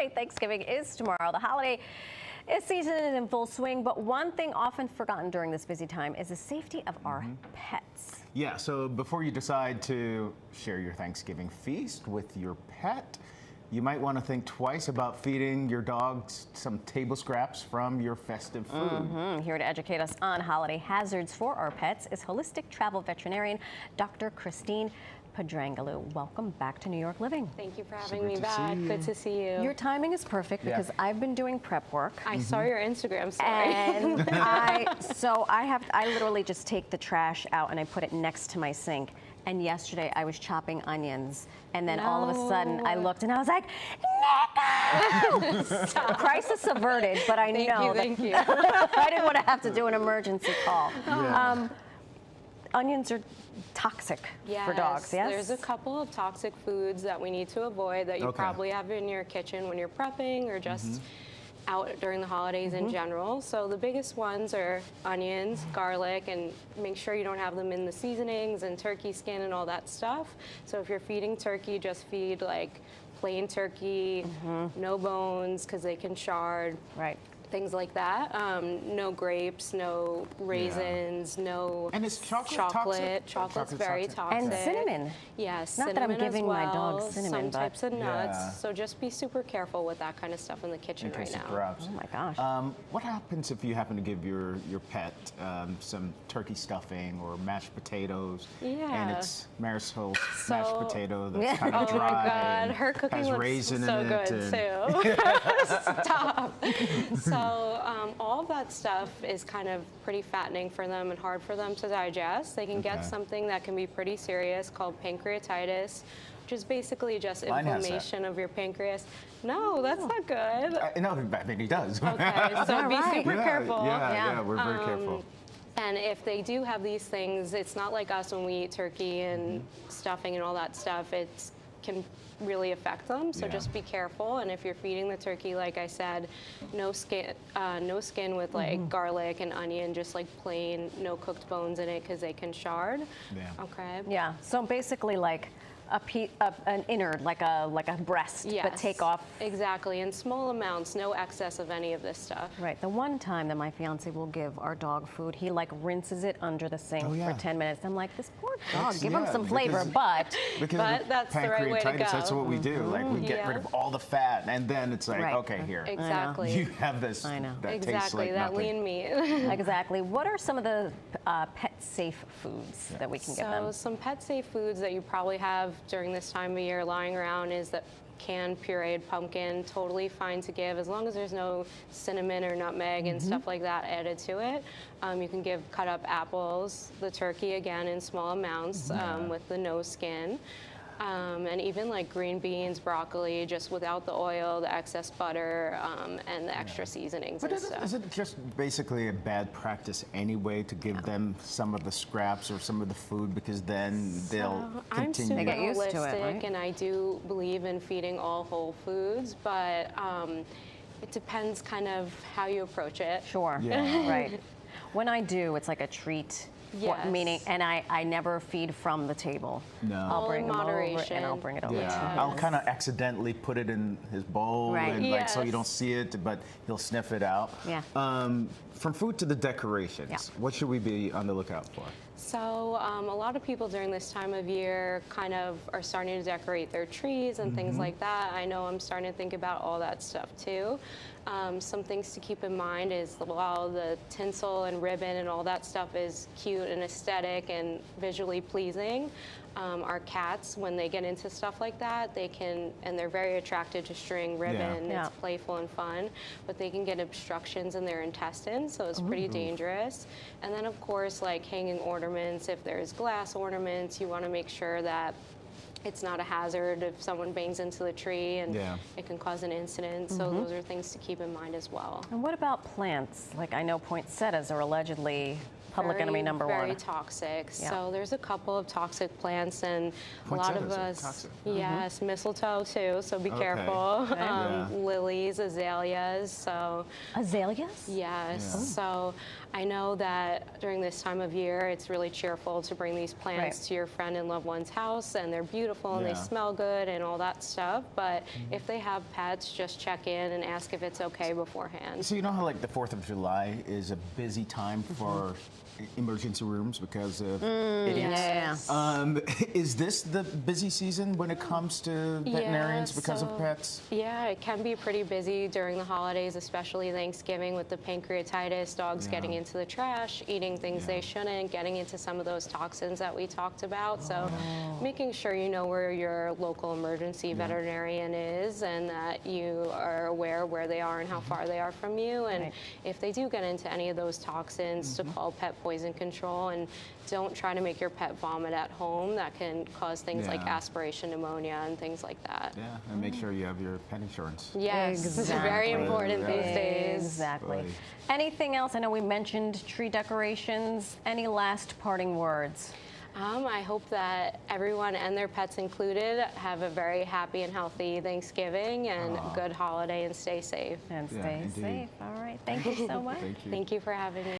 holiday Thanksgiving is tomorrow. The holiday season is in full swing, but one thing often forgotten during this busy time is the safety of our pets. Yeah, so before you decide to share your Thanksgiving feast with your pet, you might want to think twice about feeding your dogs some table scraps from your festive food. Here to educate us on holiday hazards for our pets is holistic travel veterinarian Dr. Christine Pedranghelu. Welcome back to New York Living. Thank you for having me back. Good to see you. Your timing is perfect because I've been doing prep work. I saw your Instagram story. And I literally just take the trash out and I put it next to my sink. And yesterday I was chopping onions, and then all of a sudden I looked and I was like, Nick! Crisis averted, but I know Thank you. I didn't want to have to do an emergency call. Yeah. Onions are toxic for dogs, yes? There's a couple of toxic foods that we need to avoid that you probably have in your kitchen when you're prepping or just out during the holidays in general. So the biggest ones are onions, garlic, and make sure you don't have them in the seasonings and turkey skin and all that stuff. So if you're feeding turkey, just feed like plain turkey, no bones because they can shard. Right. Things like that. No grapes, no raisins, no and is chocolate toxic? Chocolate's very toxic. And cinnamon. Yes, Not that I'm giving my dog well, cinnamon, some but types of nuts. So just be super careful with that kind of stuff in the kitchen right now. Oh my gosh. What happens if you happen to give your pet some turkey stuffing or mashed potatoes and it's Marisol's mashed potato that's kind of dry? Oh my God, her cooking has looks raisin so in good it too. Stop. So all of that stuff is kind of pretty fattening for them and hard for them to digest. They can get something that can be pretty serious called pancreatitis, which is basically just inflammation of your pancreas. No, that's not good. No, I mean he does. Okay, so be super careful. Yeah, we're very careful. And if they do have these things, it's not like us when we eat turkey and stuffing and all that stuff. It can really affect them, so just be careful. And if you're feeding the turkey, like I said, no skin with like garlic and onion, just like plain, no cooked bones in it because they can shard. Okay. Yeah. So basically, like an innard, like a breast, but take off. Exactly, in small amounts, no excess of any of this stuff. Right. The one time that my fiance will give our dog food, he like rinses it under the sink for 10 minutes. I'm like, this poor dog, give him some flavor, but that's the right way to go. That's what we do. Like we get rid of all the fat, and then it's like, okay, here. Exactly. You have this. I know. That tastes Exactly, like that nothing. lean meat. Exactly. What are some of the pet-safe foods that we can give them? So some pet-safe foods that you probably have during this time of year lying around is that canned pureed pumpkin, totally fine to give as long as there's no cinnamon or nutmeg and stuff like that added to it. You can give cut up apples, the turkey again in small amounts with the no skin. And even like green beans, broccoli, just without the oil, the excess butter, and the extra seasonings and stuff. Is it just basically a bad practice anyway to give them some of the scraps or some of the food because then they'll continue? I'm super get used to it, holistic, right? and I do believe in feeding all whole foods, but it depends kind of how you approach it. Sure. Yeah. Right. When I do, it's like a treat. Yes. Meaning, and I never feed from the table. No. I'll bring in them over moderation. and I'll bring it over to him. I'll kind of accidentally put it in his bowl, and like so you don't see it, but he'll sniff it out. Yeah. From food to the decorations, what should we be on the lookout for? So a lot of people during this time of year kind of are starting to decorate their trees and things like that. I know I'm starting to think about all that stuff too. Some things to keep in mind is while the tinsel and ribbon and all that stuff is cute and aesthetic and visually pleasing, our cats, when they get into stuff like that, they can, and they're very attracted to string ribbon. It's playful and fun, but they can get obstructions in their intestines, so it's pretty dangerous. And then of course, like hanging ornaments, if there's glass ornaments, you want to make sure that it's not a hazard if someone bangs into the tree and it can cause an incident. So those are things to keep in mind as well. And what about plants? Like I know poinsettias are allegedly Public enemy number very one. toxic. Yeah. So there's a couple of toxic plants, and a What's lot that? of Is it us, toxic? yes, mistletoe too. So be Okay. careful. Yeah. Lilies, azaleas. So Azaleas? yes. Yeah. So I know that during this time of year, it's really cheerful to bring these plants Right. to your friend and loved one's house, and they're beautiful and Yeah. they smell good and all that stuff. But if they have pets, just check in and ask if it's okay beforehand. So you know how like the 4th of July is a busy time for emergency rooms because of idiots? Yeah. Is this the busy season when it comes to veterinarians because of so- pets? Yeah, it can be pretty busy during the holidays, especially Thanksgiving with the pancreatitis, dogs Yeah. getting into the trash, eating things Yeah. they shouldn't, getting into some of those toxins that we talked about. So making sure you know where your local emergency veterinarian is and that you are aware where they are and how far they are from you. And Right. if they do get into any of those toxins, to call pet poison control, and don't try to make your pet vomit at home. That can cause things like Yeah. aspiration pneumonia and things like that. Yeah, and make sure you have your pet insurance. Yes, it's very Exactly. important these days. Exactly. Right. Anything else? I know we mentioned tree decorations. Any last parting words? I hope that everyone and their pets included have a very happy and healthy Thanksgiving and good holiday, and stay safe. And Yeah, stay indeed. safe. All right. Thank you so much. Thank you. Thank you for having me.